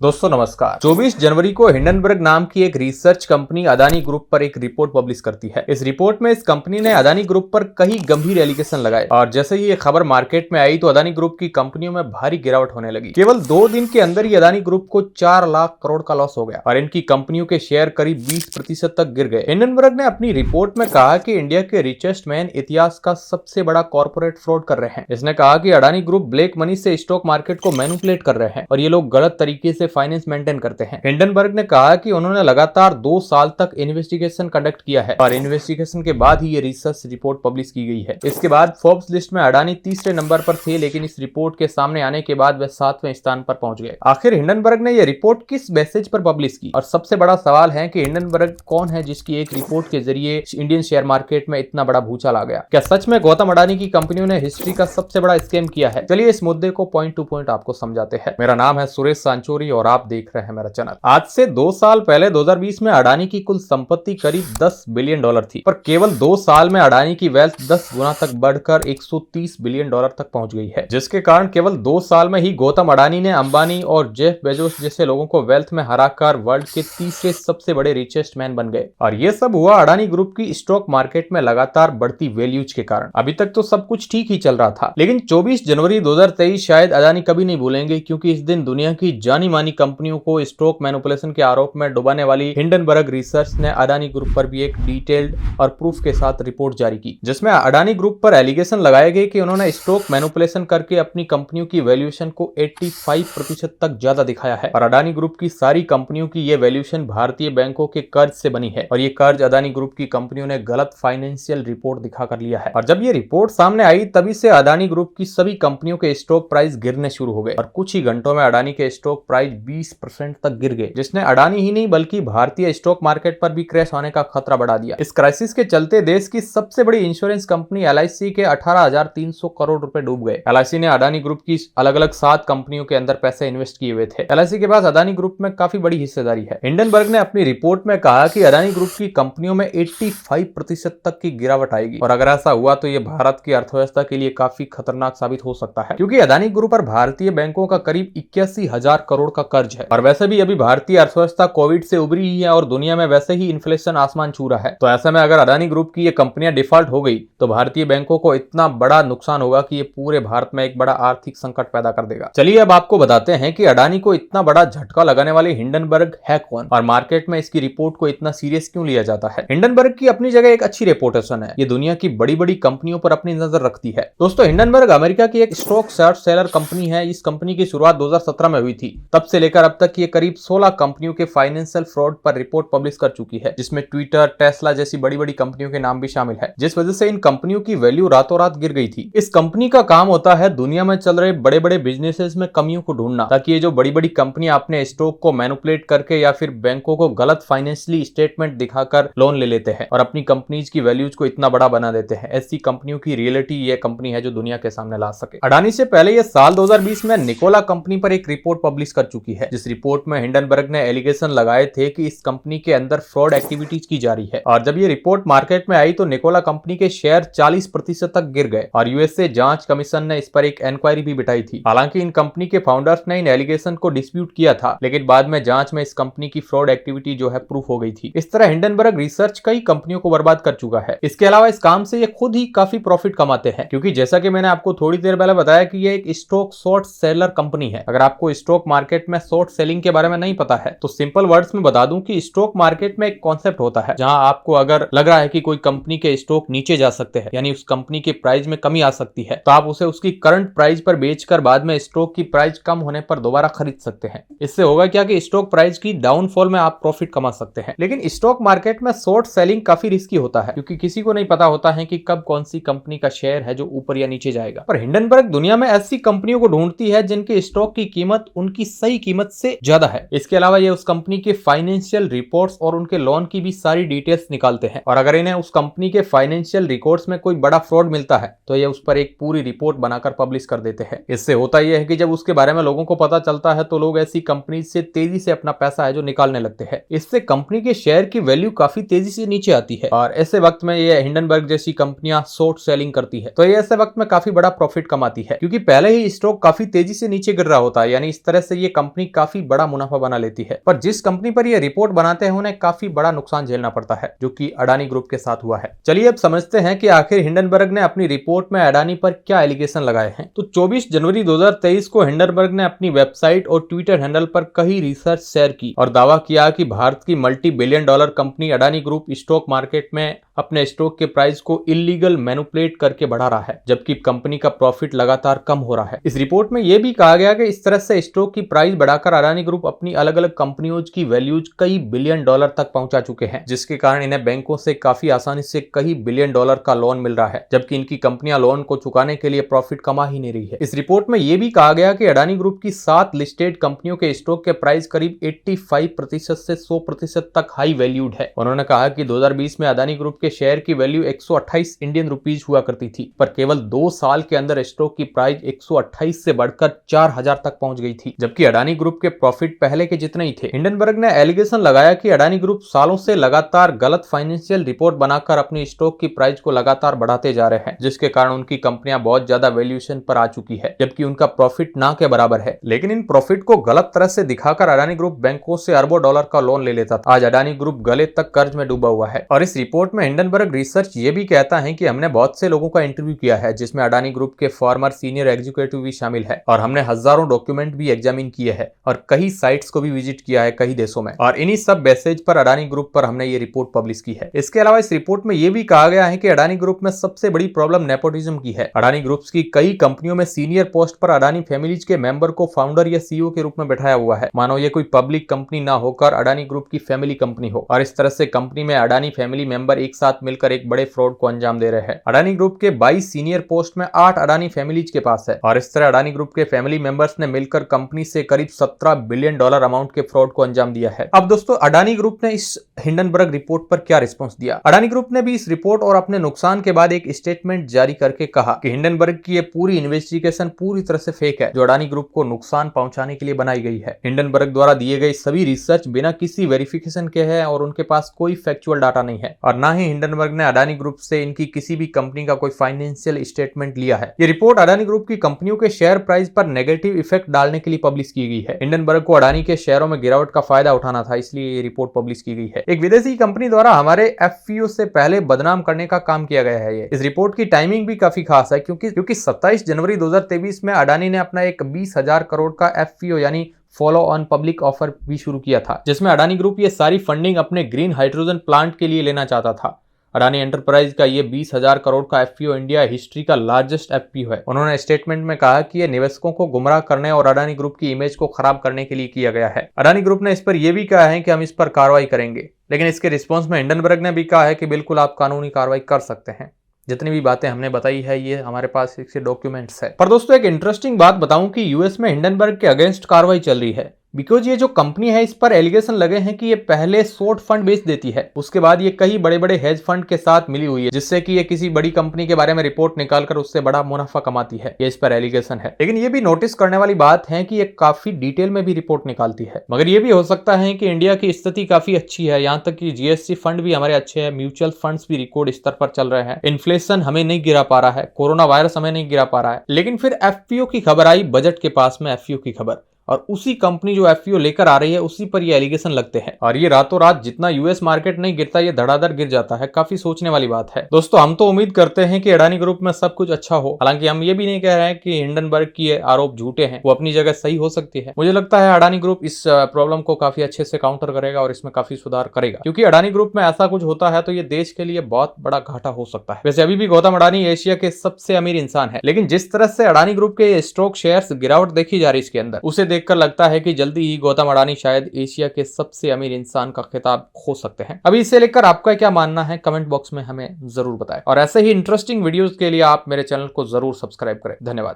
दोस्तों नमस्कार। 24 जनवरी को हिंडनबर्ग नाम की एक रिसर्च कंपनी अदानी ग्रुप पर एक रिपोर्ट पब्लिश करती है। इस रिपोर्ट में इस कंपनी ने अदानी ग्रुप पर कई गंभीर एलिगेशन लगाए और जैसे ही ये खबर मार्केट में आई तो अदानी ग्रुप की कंपनियों में भारी गिरावट होने लगी। केवल 2 दिन के अंदर ही अदानी ग्रुप को 4 लाख करोड़ का लॉस हो गया और इनकी कंपनियों के शेयर करीब 20% तक गिर गए। हिंडनबर्ग ने अपनी रिपोर्ट में कहा कि इंडिया के रिचेस्ट मैन इतिहास का सबसे बड़ा कॉर्पोरेट फ्रॉड कर रहे हैं। इसने कहा कि अदानी ग्रुप ब्लैक मनी से स्टॉक मार्केट को मैनिपुलेट कर रहे हैं और ये लोग गलत तरीके से फाइनेंस मेंटेन करते हैं। हिंडनबर्ग ने कहा कि उन्होंने लगातार 2 साल तक इन्वेस्टिगेशन कंडक्ट किया है और इन्वेस्टिगेशन के बाद ही ये रिसर्च रिपोर्ट पब्लिश की गई है। इसके बाद फोर्ब्स लिस्ट में अडानी तीसरे नंबर पर थे, लेकिन इस रिपोर्ट के सामने आने के बाद वे 7वें स्थान पर पहुंच गए। आखिर हिंडनबर्ग ने यह रिपोर्ट किस बेसिस पर पब्लिश की और सबसे बड़ा सवाल है कि हिंडनबर्ग कौन है जिसकी एक रिपोर्ट के जरिए इंडियन शेयर मार्केट में इतना बड़ा भूचाल आ गया। क्या सच में गौतम अडानी की कंपनियों ने हिस्ट्री का सबसे बड़ा स्कैम किया है? चलिए इस मुद्दे को पॉइंट टू पॉइंट आपको समझाते हैं। मेरा नाम है सुरेश सांचोरी और आप देख रहे हैं मेरा चैनल। आज से 2 साल पहले 2020 में अडानी की कुल संपत्ति करीब $10 बिलियन थी, पर केवल 2 साल में अडानी की वेल्थ 10 गुना तक बढ़कर $130 बिलियन तक पहुंच गई है, जिसके कारण केवल 2 साल में ही गौतम अडानी ने अंबानी और जेफ बेजोस जैसे लोगों को वेल्थ में हराकर वर्ल्ड के तीसरे सबसे बड़े रिचेस्ट मैन बन गए। और ये सब हुआ अडानी ग्रुप की स्टॉक मार्केट में लगातार बढ़ती वैल्यूज के कारण। अभी तक तो सब कुछ ठीक ही चल रहा था, लेकिन 24 जनवरी 2023 शायद अडानी कभी नहीं भूलेंगे, क्योंकि इस दिन दुनिया की जानी मानी कंपनियों को स्टॉक मैनिपुलेशन के आरोप में डुबाने वाली हिंडनबर्ग रिसर्च ने अडानी ग्रुप पर भी एक डिटेल्ड और प्रूफ के साथ रिपोर्ट जारी की, जिसमें अडानी ग्रुप पर एलिगेशन लगाए गए कि उन्होंने स्टॉक मैनिपुलेशन करके अपनी कंपनियों की वैल्यूएशन को 85% तक ज्यादा दिखाया है। और अडानी ग्रुप की सारी कंपनियों की ये वैल्यूएशन भारतीय बैंकों के कर्ज से बनी है और ये कर्ज अडानी ग्रुप की कंपनियों ने गलत फाइनेंशियल रिपोर्ट दिखाकर लिया है। और जब ये रिपोर्ट सामने आई तभी से अडानी ग्रुप की सभी कंपनियों के स्टॉक प्राइस गिरने शुरू हो गए और कुछ ही घंटों में अडानी के स्टॉक प्राइस 20% तक गिर गए, जिसने अडानी ही नहीं बल्कि भारतीय स्टॉक मार्केट पर भी क्रैश होने का खतरा बढ़ा दिया। इस क्राइसिस के चलते देश की सबसे बड़ी इंश्योरेंस कंपनी LIC के 18,300 करोड़ रुपए डूब गए। LIC ने अडानी ग्रुप की अलग अलग 7 कंपनियों के अंदर पैसे इन्वेस्ट किए हुए थे। LIC के पास अडानी ग्रुप में काफी बड़ी हिस्सेदारी है। हिंडनबर्ग ने अपनी रिपोर्ट में कहा कि अडानी ग्रुप की कंपनियों में 85% तक की गिरावट आएगी और अगर ऐसा हुआ तो यह भारत की अर्थव्यवस्था के लिए काफी खतरनाक साबित हो सकता है, क्योंकि अडानी ग्रुप पर भारतीय बैंकों का करीब 81,000 करोड़ का कर्ज है। और वैसे भी अभी भारतीय अर्थव्यवस्था कोविड से उभरी ही है और दुनिया में वैसे ही इन्फ्लेशन आसमान छू रहा है। तो ऐसे में अगर अडानी ग्रुप की ये कंपनियां डिफॉल्ट हो गई तो भारतीय बैंकों को इतना बड़ा नुकसान होगा कि ये पूरे भारत में एक बड़ा आर्थिक संकट पैदा कर देगा। चलिए अब आपको बताते हैं कि अडानी को इतना बड़ा झटका लगाने वाले हिंडनबर्ग है कौन और मार्केट में इसकी रिपोर्ट को इतना सीरियस क्यों लिया जाता है। हिंडनबर्ग की अपनी जगह एक अच्छी रेपुटेशन है, ये दुनिया की बड़ी बड़ी कंपनियों पर अपनी नजर रखती है। दोस्तों हिंडनबर्ग अमेरिका की एक स्टॉक शॉर्ट सेलर कंपनी है। इस कंपनी की शुरुआत 2017 में हुई थी। तब से लेकर अब तक ये करीब 16 कंपनियों के फाइनेंशियल फ्रॉड पर रिपोर्ट पब्लिश कर चुकी है, जिसमें ट्विटर, टेस्ला जैसी बड़ी बड़ी कंपनियों के नाम भी शामिल है, जिस वजह से इन कंपनियों की वैल्यू रातों रात गिर गई थी। इस कंपनी का काम होता है दुनिया में चल रहे बड़े बड़े बिजनेसेस में कमियों को ढूंढना, ताकि ये जो बड़ी बड़ी कंपनियां अपने स्टॉक को मैनिपुलेट करके या फिर बैंकों को गलत फाइनेंशियली स्टेटमेंट दिखाकर लोन ले लेते हैं और अपनी कंपनीज की वैल्यूज को इतना बड़ा बना देते हैं। ऐसी कंपनियों की रियलिटी ये कंपनी है जो दुनिया के सामने ला सके। अडानी से पहले ये साल 2020 में निकोला कंपनी पर एक रिपोर्ट पब्लिश कर चुकी है, जिस रिपोर्ट में हिंडनबर्ग ने एलिगेशन लगाए थे कि इस कंपनी के अंदर फ्रॉड एक्टिविटीज की जा रही है। और जब ये रिपोर्ट मार्केट में आई तो निकोला कंपनी के शेयर 40% तक गिर गए और यूएसए जांच कमीशन ने इस पर एक इंक्वायरी भी बिठाई थी। हालांकि इन कंपनी के फाउंडर्स ने इन एलिगेशन को डिस्प्यूट किया था, लेकिन बाद में जांच में इस कंपनी की फ्रॉड एक्टिविटी जो है प्रूफ हो गई थी। इस तरह हिंडनबर्ग रिसर्च कई कंपनियों को बर्बाद कर चुका है। इसके अलावा इस काम से ये खुद ही काफी प्रॉफिट कमाते हैं, क्योंकि जैसा कि मैंने आपको थोड़ी देर पहले बताया कि ये एक स्टॉक शॉर्ट सेलर कंपनी है। अगर आपको स्टॉक मार्केट में शॉर्ट सेलिंग के बारे में नहीं पता है तो सिंपल वर्ड्स में बता दूं कि स्टॉक मार्केट में एक कॉन्सेप्ट होता है जहां आपको अगर लग रहा है कि कोई कंपनी के स्टॉक नीचे जा सकते हैं, यानी उस कंपनी के प्राइस में कमी आ सकती है, तो आप उसे उसकी करंट प्राइस पर बेचकर बाद में स्टॉक की प्राइस कम होने पर दोबारा खरीद सकते हैं। इससे होगा क्या कि स्टॉक प्राइस की डाउनफॉल में आप प्रॉफिट कमा सकते हैं। लेकिन स्टॉक मार्केट में शॉर्ट सेलिंग काफी रिस्की होता है, क्योंकि किसी को नहीं पता होता है कि कब कौन सी कंपनी का शेयर है जो ऊपर या नीचे जाएगा। पर हिंडनबर्ग दुनिया में ऐसी कंपनियों को ढूंढती है जिनके स्टॉक की कीमत उनकी सही कीमत से ज्यादा है। इसके अलावा ये उस कंपनी के फाइनेंशियल रिपोर्ट्स और उनके लोन की भी सारी डिटेल्स निकालते हैं और अगर इन्हें उस कंपनी के फाइनेंशियल रिकॉर्ड्स में कोई बड़ा फ्रॉड मिलता है तो ये उस पर एक पूरी रिपोर्ट बनाकर पब्लिश कर देते हैं। इससे होता यह है कि जब उसके बारे में लोगों को पता चलता है तो लोग ऐसी कंपनी से तेजी से अपना पैसा है जो निकालने लगते हैं। इससे कंपनी के शेयर की वैल्यू काफी तेजी से नीचे आती है और ऐसे वक्त में ये हिंडनबर्ग जैसी कंपनियां शॉर्ट सेलिंग करती है, तो ये ऐसे वक्त में काफी बड़ा प्रॉफिट कमाती है, क्योंकि पहले ही स्टॉक काफी तेजी से नीचे गिर रहा होता है। यानी इस तरह से ये कंपनी कंपनी काफी बड़ा मुनाफा बना लेती है, पर जिस कंपनी पर ये रिपोर्ट बनाते हैं उन्हें काफी बड़ा नुकसान झेलना पड़ता है, जो कि अडानी ग्रुप के साथ हुआ है। चलिए अब समझते हैं कि आखिर हिंडनबर्ग ने अपनी रिपोर्ट में अडानी पर क्या एलिगेशन लगाए हैं। तो 24 जनवरी 2023 को हिंडनबर्ग ने अपनी वेबसाइट और ट्विटर हैंडल पर कई रिसर्च शेयर की और दावा किया कि भारत की multi billion dollar company Adani group stock market में अपने स्टॉक के प्राइस को इलीगल मैनिपुलेट करके बढ़ा रहा है, जबकि कंपनी का प्रॉफिट लगातार कम हो रहा है। इस रिपोर्ट में यह भी कहा गया कि इस तरह से स्टॉक की प्राइस बढ़ाकर अडानी ग्रुप अपनी अलग अलग कंपनियों की वैल्यूज कई बिलियन डॉलर तक पहुंचा चुके हैं, जिसके कारण इन्हें बैंकों से काफी आसानी से कई बिलियन डॉलर का लोन मिल रहा है, जबकि इनकी कंपनियां लोन को चुकाने के लिए प्रॉफिट कमा ही नहीं रही है। इस रिपोर्ट में यह भी कहा गया कि अडानी ग्रुप की 7 लिस्टेड कंपनियों के स्टॉक के प्राइस करीब 85% से 100% तक हाई वैल्यूड है। उन्होंने कहा कि 2020 में अडानी ग्रुप के शेयर की वैल्यू 128 इंडियन रुपीज हुआ करती थी, पर केवल 2 साल के अंदर स्टॉक की प्राइस 128 से बढ़कर 4000 तक पहुंच गई थी, जबकि अडानी ग्रुप के प्रॉफिट पहले के जितने ही थे। हिंडनबर्ग ने एलिगेशन लगाया कि अडानी ग्रुप सालों से लगातार गलत फाइनेंशियल रिपोर्ट बनाकर अपनी स्टॉक की प्राइस को लगातार बढ़ाते जा रहे हैं, जिसके कारण उनकी कंपनियां बहुत ज्यादा वैल्यूएशन पर आ चुकी है, जबकि उनका प्रॉफिट ना के बराबर है। लेकिन इन प्रॉफिट को गलत तरह से दिखाकर अडानी ग्रुप बैंकों से अरबों डॉलर का लोन ले लेता था। आज अडानी ग्रुप गले तक कर्ज में डूबा हुआ है। और इस रिपोर्ट में हिंडनबर्ग रिसर्च ये भी कहता है कि हमने बहुत से लोगों का इंटरव्यू किया है, जिसमें अडानी ग्रुप के फॉर्मर सीनियर एग्जीक्यूटिव भी शामिल है, और हमने हजारों डॉक्यूमेंट भी एग्जामिन किए हैं और कई साइट्स को भी विजिट किया है कई देशों में, और इन्हीं सब बेसेज पर अडानी ग्रुप पर हमने ये रिपोर्ट पब्लिश की है। इसके अलावा इस रिपोर्ट में यह भी कहा गया है कि अडानी ग्रुप में सबसे बड़ी प्रॉब्लम नेपोटिज्म की है। अडानी ग्रुप की कई कंपनियों में सीनियर पोस्ट पर अडानी फैमिलीज के मेंबर को फाउंडर या सीईओ के रूप में बैठाया हुआ है, मानो ये कोई पब्लिक कंपनी ना होकर अडानी ग्रुप की फैमिली कंपनी हो, और इस तरह से कंपनी में अडानी फैमिली मेंबर एक साथ मिलकर एक बड़े फ्रॉड को अंजाम दे रहे हैं। अडानी ग्रुप के 22 सीनियर पोस्ट में 8 अडानी फैमिलीज के पास है, और इस तरह अडानी ग्रुप के फैमिली मेंबर्स ने मिलकर कंपनी से करीब 17 बिलियन डॉलर अमाउंट के फ्रॉड को अंजाम दिया है। अब दोस्तों, अडानी ग्रुप ने इस हिंडनबर्ग रिपोर्ट पर क्या रिस्पॉन्स दिया? अडानी ग्रुप ने भी इस रिपोर्ट और अपने नुकसान के बाद एक स्टेटमेंट जारी करके कहा कि हिंडनबर्ग की ये पूरी इन्वेस्टिगेशन पूरी तरह से फेक है, जो अडानी ग्रुप को नुकसान पहुंचाने के लिए बनाई गई है। हिंडनबर्ग द्वारा दिए गए सभी रिसर्च बिना किसी वेरिफिकेशन के हैं और उनके पास कोई फैक्चुअल डाटा नहीं है, और ना ही हिंडनबर्ग ने अडानी ग्रुप से इनकी किसी भी कंपनी का कोई फाइनेंशियल स्टेटमेंट लिया है। ये रिपोर्ट अडानी ग्रुप की कंपनियों के शेयर प्राइस पर नेगेटिव इफेक्ट डालने के लिए पब्लिश की गई है। हिंडनबर्ग को अडानी के शेयरों में गिरावट का फायदा उठाना था, इसलिए ये रिपोर्ट पब्लिश की गई है। एक विदेशी कंपनी द्वारा हमारे एफपीओ से पहले बदनाम करने का काम किया गया है। इस रिपोर्ट की टाइमिंग भी काफी खास है, क्योंकि 27 जनवरी 2023 में अडानी ने अपना एक 20,000 करोड़ का एफपीओ यानी फॉलो ऑन पब्लिक ऑफर भी शुरू किया था, जिसमें अडानी ग्रुप ये सारी फंडिंग अपने ग्रीन हाइड्रोजन प्लांट के लिए लेना चाहता था। अडानी एंटरप्राइज का ये 20,000 करोड़ का एफपीओ इंडिया हिस्ट्री का लार्जेस्ट एफपीओ है। उन्होंने स्टेटमेंट में कहा कि ये निवेशकों को गुमराह करने और अडानी ग्रुप की इमेज को खराब करने के लिए किया गया है। अडानी ग्रुप ने इस पर यह भी कहा है कि हम इस पर कार्रवाई करेंगे, लेकिन इसके रिस्पॉन्स में हिंडनबर्ग ने भी कहा है कि बिल्कुल आप कानूनी कार्रवाई कर सकते हैं। जितनी भी बातें हमने बताई है ये हमारे पास इसके डॉक्यूमेंट्स है। पर दोस्तों, एक इंटरेस्टिंग बात बताऊं कि यूएस में हिंडनबर्ग के अगेंस्ट कार्रवाई चल रही है, बिकॉज ये जो कंपनी है इस पर एलिगेशन लगे हैं कि ये पहले शॉर्ट फंड बेच देती है, उसके बाद ये कई बड़े बड़े हेज फंड के साथ मिली हुई है, जिससे कि ये किसी बड़ी कंपनी के बारे में रिपोर्ट निकालकर उससे बड़ा मुनाफा कमाती है। ये इस पर एलिगेशन है। लेकिन ये भी नोटिस करने वाली बात है कि ये काफी डिटेल में भी रिपोर्ट निकालती है। मगर ये भी हो सकता है कि इंडिया की स्थिति काफी अच्छी है, यहाँ तक कि जीएसटी फंड भी हमारे अच्छे हैं, म्यूचुअल फंड्स भी रिकॉर्ड स्तर पर चल रहे हैं, इन्फ्लेशन हमें नहीं गिरा पा रहा है, कोरोना वायरस हमें नहीं गिरा पा रहा है। लेकिन फिर एफपीओ की खबर आई, बजट के पास में एफपीओ की खबर, और उसी कंपनी जो एफपीओ लेकर आ रही है उसी पर ये एलिगेशन लगते हैं, और ये रातों रात जितना यूएस मार्केट नहीं गिरता ये धड़ाधड़ गिर जाता है। काफी सोचने वाली बात है दोस्तों। हम तो उम्मीद करते हैं कि अडानी ग्रुप में सब कुछ अच्छा हो, हालांकि हम ये भी नहीं कह रहे हैं कि हिंडनबर्ग की ये आरोप झूठे हैं, वो अपनी जगह सही हो सकती है। मुझे लगता है अडानी ग्रुप इस प्रॉब्लम को काफी अच्छे से काउंटर करेगा और इसमें काफी सुधार करेगा, क्योंकि अडानी ग्रुप में ऐसा कुछ होता है तो ये देश के लिए बहुत बड़ा घाटा हो सकता है। वैसे अभी भी गौतम अडानी एशिया के सबसे अमीर इंसान है, लेकिन जिस तरह से अडानी ग्रुप के स्टॉक शेयर्स गिरावट देखी जा रही है इसके अंदर, उसे देखकर लगता है कि जल्दी ही गौतम अडानी शायद एशिया के सबसे अमीर इंसान का खिताब खो सकते हैं। अभी इसे लेकर आपका क्या मानना है कमेंट बॉक्स में हमें जरूर बताएं, और ऐसे ही इंटरेस्टिंग वीडियोस के लिए आप मेरे चैनल को जरूर सब्सक्राइब करें। धन्यवाद।